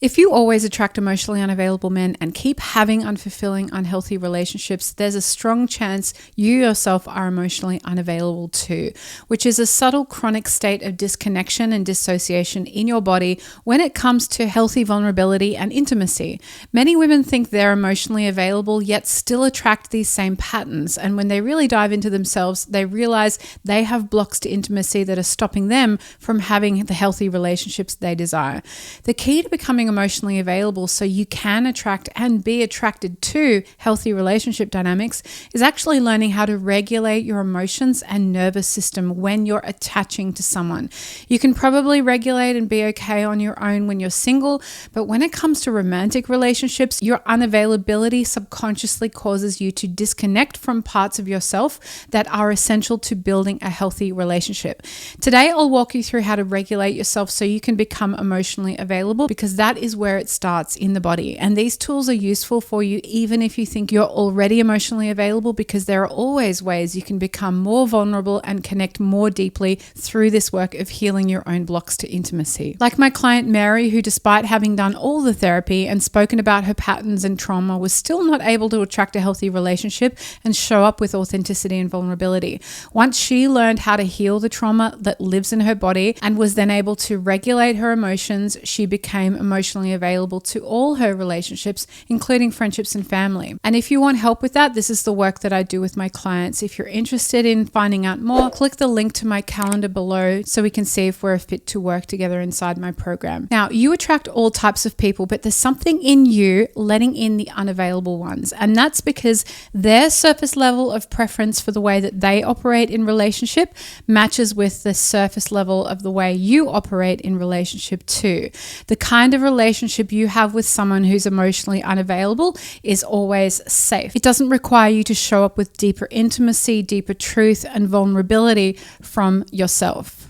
If you always attract emotionally unavailable men and keep having unfulfilling, unhealthy relationships, there's a strong chance you yourself are emotionally unavailable too, which is a subtle chronic state of disconnection and dissociation in your body when it comes to healthy vulnerability and intimacy. Many women think they're emotionally available yet still attract these same patterns, and when they really dive into themselves, they realize they have blocks to intimacy that are stopping them from having the healthy relationships they desire. The key to becoming emotionally available so you can attract and be attracted to healthy relationship dynamics is actually learning how to regulate your emotions and nervous system when you're attaching to someone. You can probably regulate and be okay on your own when you're single, but when it comes to romantic relationships, your unavailability subconsciously causes you to disconnect from parts of yourself that are essential to building a healthy relationship. Today, I'll walk you through how to regulate yourself so you can become emotionally available, because that is where it starts, in the body. And these tools are useful for you even if you think you're already emotionally available, because there are always ways you can become more vulnerable and connect more deeply through this work of healing your own blocks to intimacy. Like my client Mary, who despite having done all the therapy and spoken about her patterns and trauma, was still not able to attract a healthy relationship and show up with authenticity and vulnerability. Once she learned how to heal the trauma that lives in her body and was then able to regulate her emotions, she became emotionally available to all her relationships, including friendships and family. And if you want help with that, this is the work that I do with my clients. If you're interested in finding out more, click the link to my calendar below so we can see if we're fit to work together inside my program. Now, you attract all types of people, but there's something in you letting in the unavailable ones. And that's because their surface level of preference for the way that they operate in relationship matches with the surface level of the way you operate in relationship too. The kind of relationship you have with someone who's emotionally unavailable is always safe. It doesn't require you to show up with deeper intimacy, deeper truth, and vulnerability from yourself.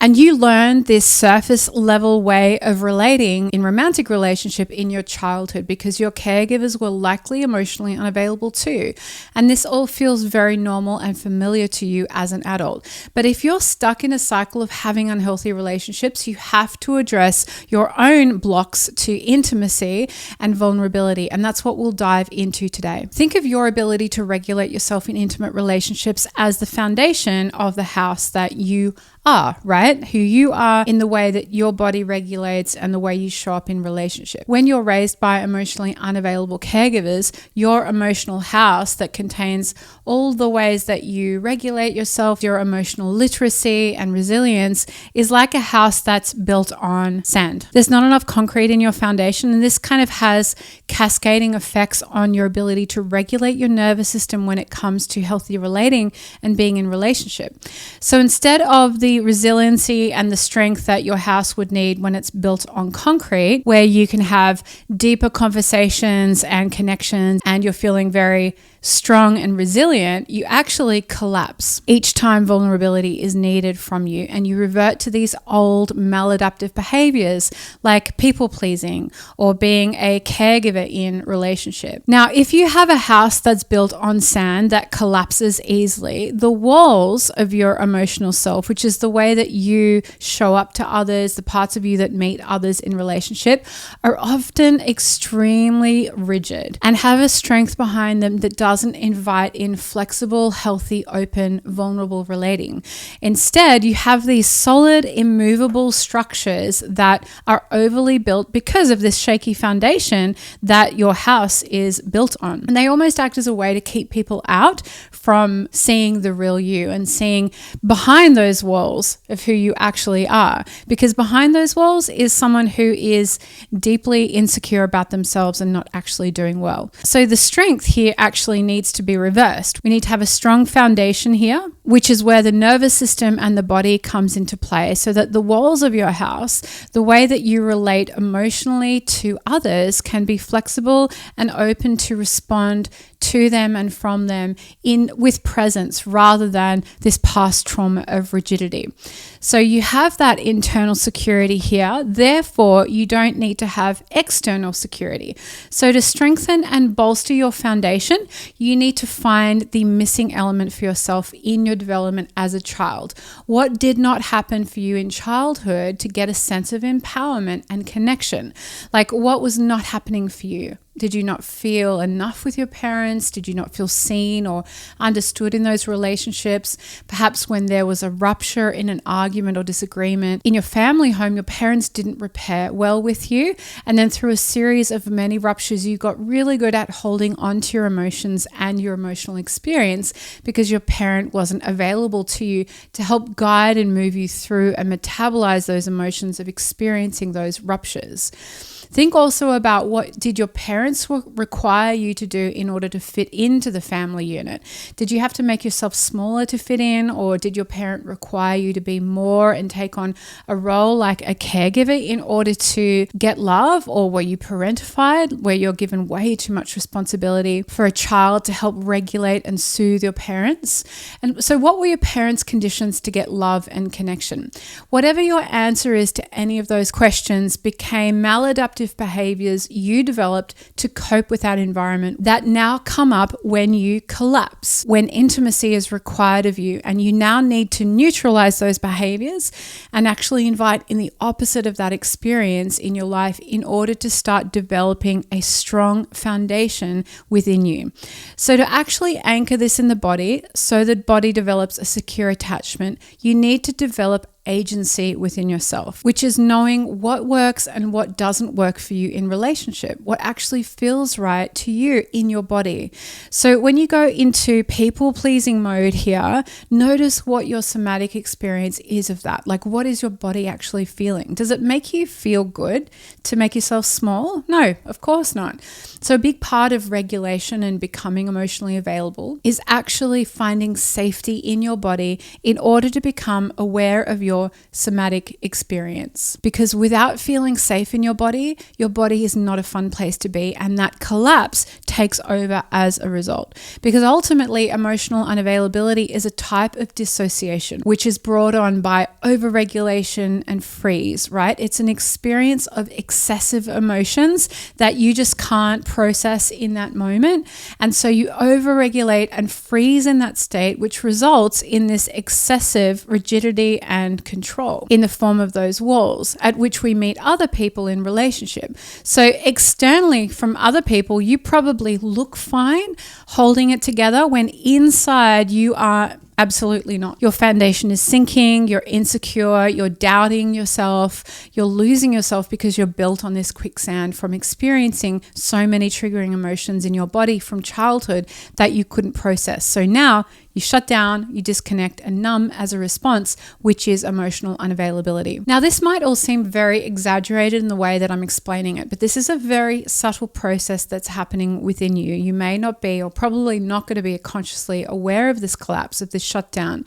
And you learn this surface level way of relating in romantic relationship in your childhood because your caregivers were likely emotionally unavailable too. And this all feels very normal and familiar to you as an adult. But if you're stuck in a cycle of having unhealthy relationships, you have to address your own blocks to intimacy and vulnerability. And that's what we'll dive into today. Think of your ability to regulate yourself in intimate relationships as the foundation of the house that you are, right? Who you are in the way that your body regulates and the way you show up in relationship. When you're raised by emotionally unavailable caregivers, your emotional house that contains all the ways that you regulate yourself, your emotional literacy and resilience, is like a house that's built on sand. There's not enough concrete in your foundation, and this kind of has cascading effects on your ability to regulate your nervous system when it comes to healthy relating and being in relationship. So instead of the resiliency and the strength that your house would need when it's built on concrete, where you can have deeper conversations and connections and you're feeling very strong and resilient, you actually collapse each time vulnerability is needed from you, and you revert to these old maladaptive behaviors like people pleasing or being a caregiver in relationship. Now, if you have a house that's built on sand that collapses easily, the walls of your emotional self, which is the way that you show up to others, the parts of you that meet others in relationship, are often extremely rigid and have a strength behind them that doesn't invite in flexible, healthy, open, vulnerable relating. Instead, you have these solid, immovable structures that are overly built because of this shaky foundation that your house is built on. And they almost act as a way to keep people out from seeing the real you and seeing behind those walls of who you actually are. Because behind those walls is someone who is deeply insecure about themselves and not actually doing well. So the strength here actually needs to be reversed. We need to have a strong foundation here, which is where the nervous system and the body comes into play, so that the walls of your house, the way that you relate emotionally to others, can be flexible and open to respond to them and from them with presence rather than this past trauma of rigidity. So you have that internal security here. Therefore, you don't need to have external security. So to strengthen and bolster your foundation, you need to find the missing element for yourself in your development as a child. What did not happen for you in childhood to get a sense of empowerment and connection? Like, what was not happening for you? Did you not feel enough with your parents? Did you not feel seen or understood in those relationships? Perhaps when there was a rupture in an argument or disagreement in your family home, your parents didn't repair well with you. And then through a series of many ruptures, you got really good at holding on to your emotions and your emotional experience because your parent wasn't available to you to help guide and move you through and metabolize those emotions of experiencing those ruptures. Think also about what did your parents require you to do in order to fit into the family unit? Did you have to make yourself smaller to fit in, or did your parent require you to be more and take on a role like a caregiver in order to get love? Or were you parentified, where you're given way too much responsibility for a child to help regulate and soothe your parents? And so what were your parents' conditions to get love and connection? Whatever your answer is to any of those questions became maladaptive behaviors you developed to cope with that environment that now come up when you collapse, when intimacy is required of you, and you now need to neutralize those behaviors and actually invite in the opposite of that experience in your life in order to start developing a strong foundation within you. So to actually anchor this in the body so the body develops a secure attachment, you need to develop agency within yourself, which is knowing what works and what doesn't work for you in relationship, what actually feels right to you in your body. So when you go into people-pleasing mode here, notice what your somatic experience is of that. Like, what is your body actually feeling? Does it make you feel good to make yourself small? No, of course not. So a big part of regulation and becoming emotionally available is actually finding safety in your body in order to become aware of your somatic experience. Because without feeling safe in your body is not a fun place to be, and that collapse takes over as a result. Because ultimately, emotional unavailability is a type of dissociation, which is brought on by overregulation and freeze, right? It's an experience of excessive emotions that you just can't process in that moment. And so you overregulate and freeze in that state, which results in this excessive rigidity and control in the form of those walls at which we meet other people in relationship. So externally from other people, you probably look fine holding it together when inside you are absolutely not. Your foundation is sinking, you're insecure, you're doubting yourself, you're losing yourself because you're built on this quicksand from experiencing so many triggering emotions in your body from childhood that you couldn't process. So now you shut down, you disconnect and numb as a response, which is emotional unavailability. Now, this might all seem very exaggerated in the way that I'm explaining it, but this is a very subtle process that's happening within you. You may not be, or probably not going to be, consciously aware of this collapse, of this shutdown.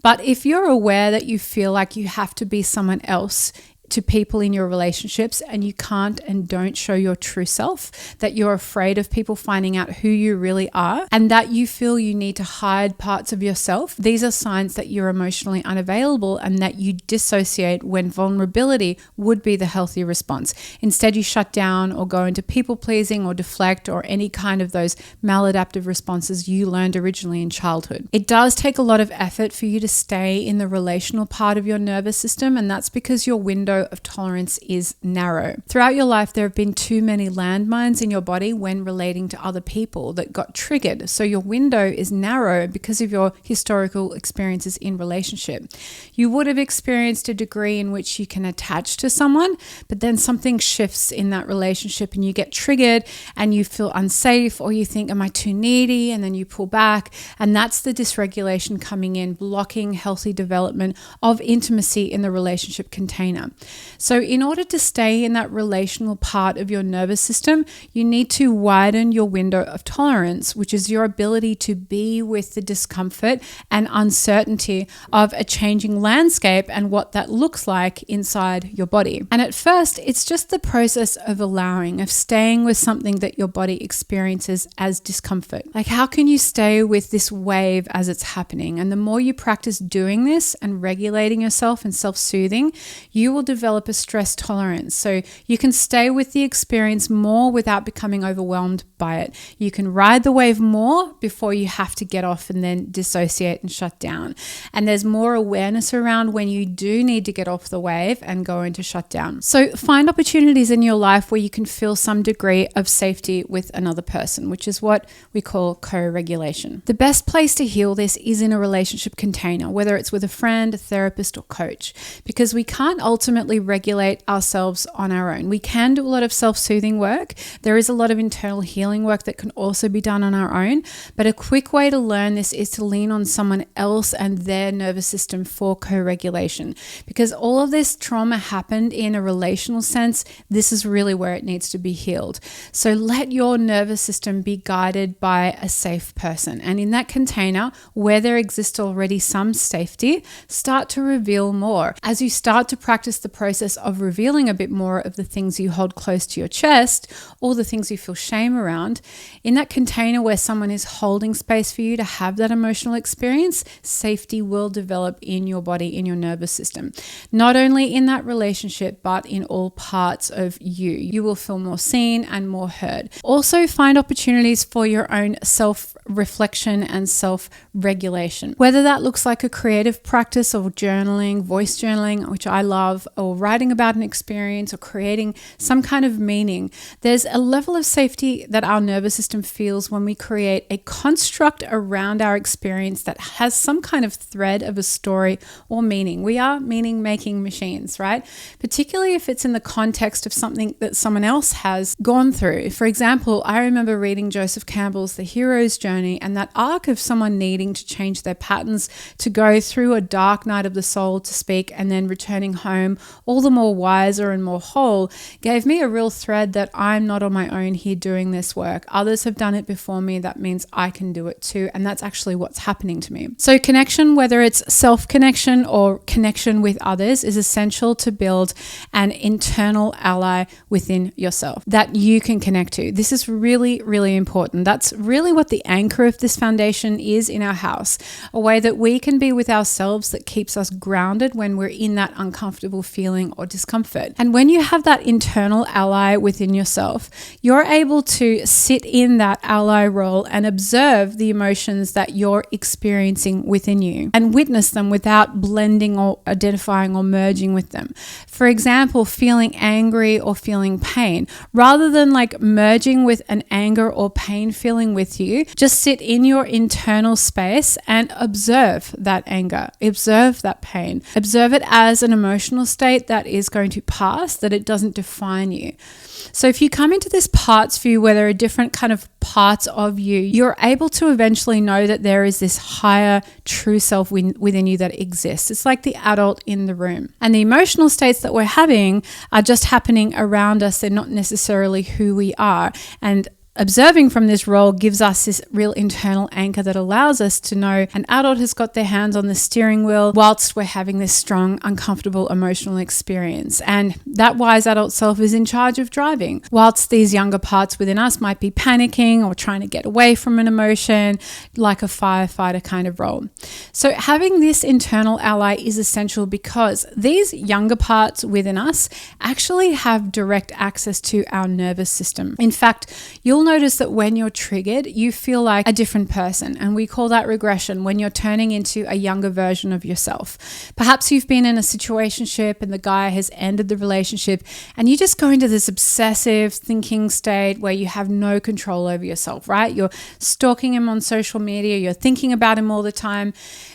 But if you're aware that you feel like you have to be someone else to people in your relationships and you can't and don't show your true self, that you're afraid of people finding out who you really are, and that you feel you need to hide parts of yourself, these are signs that you're emotionally unavailable and that you dissociate when vulnerability would be the healthy response. Instead, you shut down or go into people pleasing or deflect or any kind of those maladaptive responses you learned originally in childhood. It does take a lot of effort for you to stay in the relational part of your nervous system, and that's because your window of tolerance is narrow. Throughout your life, there have been too many landmines in your body when relating to other people that got triggered. So your window is narrow because of your historical experiences in relationship. You would have experienced a degree in which you can attach to someone, but then something shifts in that relationship and you get triggered and you feel unsafe, or you think, am I too needy? And then you pull back, and that's the dysregulation coming in, blocking healthy development of intimacy in the relationship container. So in order to stay in that relational part of your nervous system, you need to widen your window of tolerance, which is your ability to be with the discomfort and uncertainty of a changing landscape and what that looks like inside your body. And at first, it's just the process of allowing, of staying with something that your body experiences as discomfort. Like, how can you stay with this wave as it's happening? And the more you practice doing this and regulating yourself and self-soothing, you will develop a stress tolerance. So you can stay with the experience more without becoming overwhelmed by it. You can ride the wave more before you have to get off and then dissociate and shut down. And there's more awareness around when you do need to get off the wave and go into shutdown. So find opportunities in your life where you can feel some degree of safety with another person, which is what we call co-regulation. The best place to heal this is in a relationship container, whether it's with a friend, a therapist, or coach, because we can't ultimately regulate ourselves on our own. We can do a lot of self-soothing work. There is a lot of internal healing work that can also be done on our own, but a quick way to learn this is to lean on someone else and their nervous system for co-regulation, because all of this trauma happened in a relational sense. This is really where it needs to be healed. So let your nervous system be guided by a safe person, and in that container where there exists already some safety, start to reveal more. As you start to practice the process of revealing a bit more of the things you hold close to your chest or the things you feel shame around, in that container where someone is holding space for you to have that emotional experience, safety will develop in your body, in your nervous system. Not only in that relationship, but in all parts of you. You will feel more seen and more heard. Also, find opportunities for your own self-reflection and self-regulation. Whether that looks like a creative practice of journaling, voice journaling, which I love, or writing about an experience or creating some kind of meaning, there's a level of safety that our nervous system feels when we create a construct around our experience that has some kind of thread of a story or meaning. We are meaning-making machines, right? Particularly if it's in the context of something that someone else has gone through. For example, I remember reading Joseph Campbell's The Hero's Journey, and that arc of someone needing to change their patterns, to go through a dark night of the soul, to speak, and then returning home all the more wiser and more whole, gave me a real thread that I'm not on my own here doing this work. Others have done it before me. That means I can do it too. And that's actually what's happening to me. So connection, whether it's self-connection or connection with others, is essential to build an internal ally within yourself that you can connect to. This is really, really important. That's really what the anchor of this foundation is in our house, a way that we can be with ourselves that keeps us grounded when we're in that uncomfortable feeling or discomfort. And when you have that internal ally within yourself, you're able to sit in that ally role and observe the emotions that you're experiencing within you and witness them without blending or identifying or merging with them. For example, feeling angry or feeling pain, rather than like merging with an anger or pain feeling with you, just sit in your internal space and observe that anger, observe that pain, observe it as an emotional state that is going to pass, that it doesn't define you. So if you come into this parts view where there are different kind of parts of you, you're able to eventually know that there is this higher true self within you that exists. It's like the adult in the room. And the emotional states that we're having are just happening around us. They're not necessarily who we are. And observing from this role gives us this real internal anchor that allows us to know an adult has got their hands on the steering wheel whilst we're having this strong, uncomfortable emotional experience. And that wise adult self is in charge of driving, whilst these younger parts within us might be panicking or trying to get away from an emotion, like a firefighter kind of role. So having this internal ally is essential because these younger parts within us actually have direct access to our nervous system. In fact, you'll notice that when you're triggered, you feel like a different person. And we call that regression, when you're turning into a younger version of yourself. Perhaps you've been in a situationship and the guy has ended the relationship and you just go into this obsessive thinking state where you have no control over yourself, right? You're stalking him on social media. You're thinking about him all the time.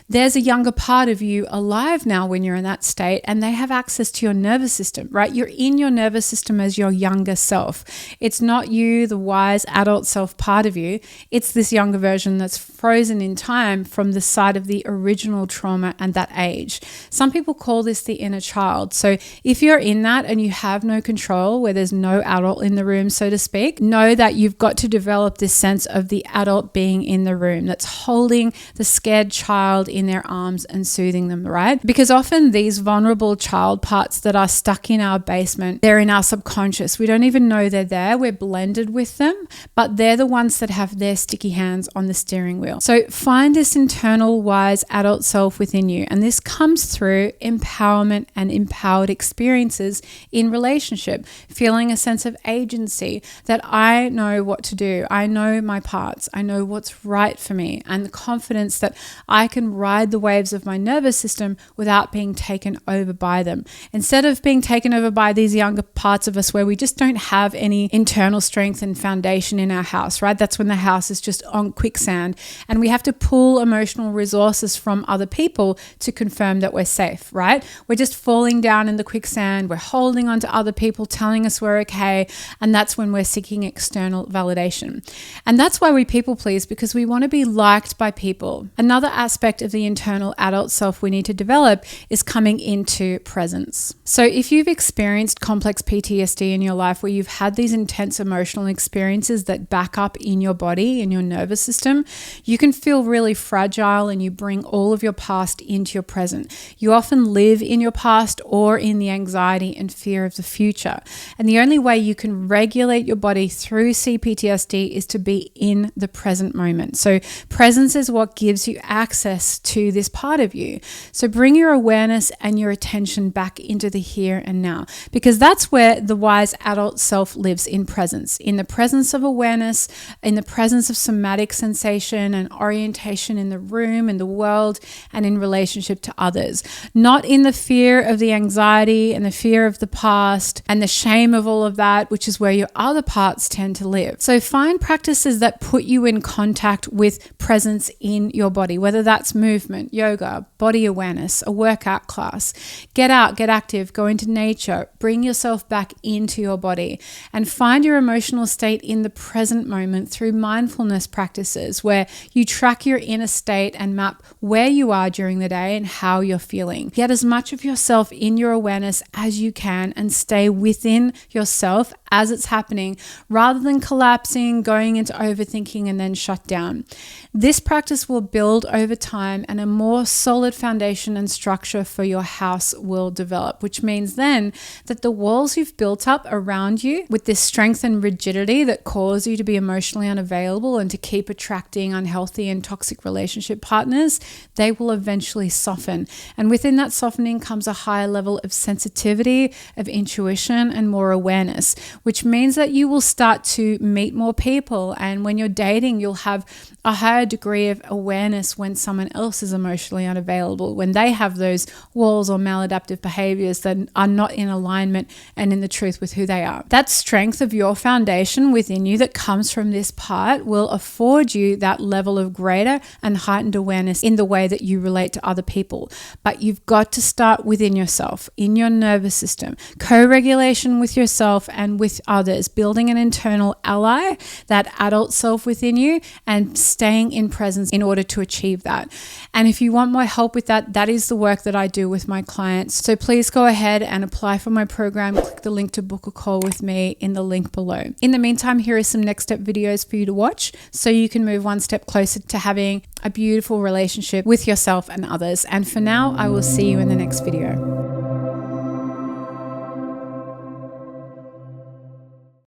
There's a younger part of you alive now when you're in that state, and they have access to your nervous system, right? You're in your nervous system as your younger self. It's not you, the wise wise adult self part of you, it's this younger version that's frozen in time from the side of the original trauma and that age. Some people call this the inner child. So if you're in that and you have no control, where there's no adult in the room, so to speak, know that you've got to develop this sense of the adult being in the room that's holding the scared child in their arms and soothing them, right? Because often these vulnerable child parts that are stuck in our basement, they're in our subconscious. We don't even know they're there. We're blended with them, but they're the ones that have their sticky hands on the steering wheel. So find this internal wise adult self within you. And this comes through empowerment and empowered experiences in relationship, feeling a sense of agency that I know what to do. I know my parts. I know what's right for me, and the confidence that I can ride the waves of my nervous system without being taken over by them. Instead of being taken over by these younger parts of us where we just don't have any internal strength and foundation in our house, right? That's when the house is just on quicksand and we have to pull emotional resources from other people to confirm that we're safe, right? We're just falling down in the quicksand. We're holding on to other people telling us we're okay. And that's when we're seeking external validation. And that's why we people please, because we want to be liked by people. Another aspect of the internal adult self we need to develop is coming into presence. So if you've experienced complex PTSD in your life where you've had these intense emotional experiences that back up in your body, in your nervous system, you can feel really fragile and you bring all of your past into your present. You often live in your past or in the anxiety and fear of the future. And the only way you can regulate your body through CPTSD is to be in the present moment. So presence is what gives you access to this part of you. So bring your awareness and your attention back into the here and now, because that's where the wise adult self lives, in presence, in the presence of awareness, in the presence of somatic sensation and orientation in the room, in the world, and in relationship to others. Not in the fear of the anxiety and the fear of the past and the shame of all of that, which is where your other parts tend to live. So find practices that put you in contact with presence in your body, whether that's movement, yoga, body awareness, a workout class. Get out, get active, go into nature, bring yourself back into your body, and find your emotional state in the present moment through mindfulness practices where you track your inner state and map where you are during the day and how you're feeling. Get as much of yourself in your awareness as you can and stay within yourself as it's happening, rather than collapsing, going into overthinking, and then shut down. This practice will build over time, and a more solid foundation and structure for your house will develop, which means then that the walls you've built up around you with this strength and rigidity that cause you to be emotionally unavailable and to keep attracting unhealthy and toxic relationship partners, they will eventually soften. And within that softening comes a higher level of sensitivity, of intuition, and more awareness, which means that you will start to meet more people. And when you're dating, you'll have a higher degree of awareness when someone else is emotionally unavailable, when they have those walls or maladaptive behaviors that are not in alignment and in the truth with who they are. That strength of your foundation within you that comes from this part will afford you that level of greater and heightened awareness in the way that you relate to other people. But you've got to start within yourself, in your nervous system, co-regulation with yourself and with others, building an internal ally, that adult self within you, and staying in presence in order to achieve that. And if you want more help with that, that is the work that I do with my clients. So please go ahead and apply for my program. Click the link to book a call with me in the link below. In the meantime, here are some next step videos for you to watch so you can move one step closer to having a beautiful relationship with yourself and others. And for now, I will see you in the next video.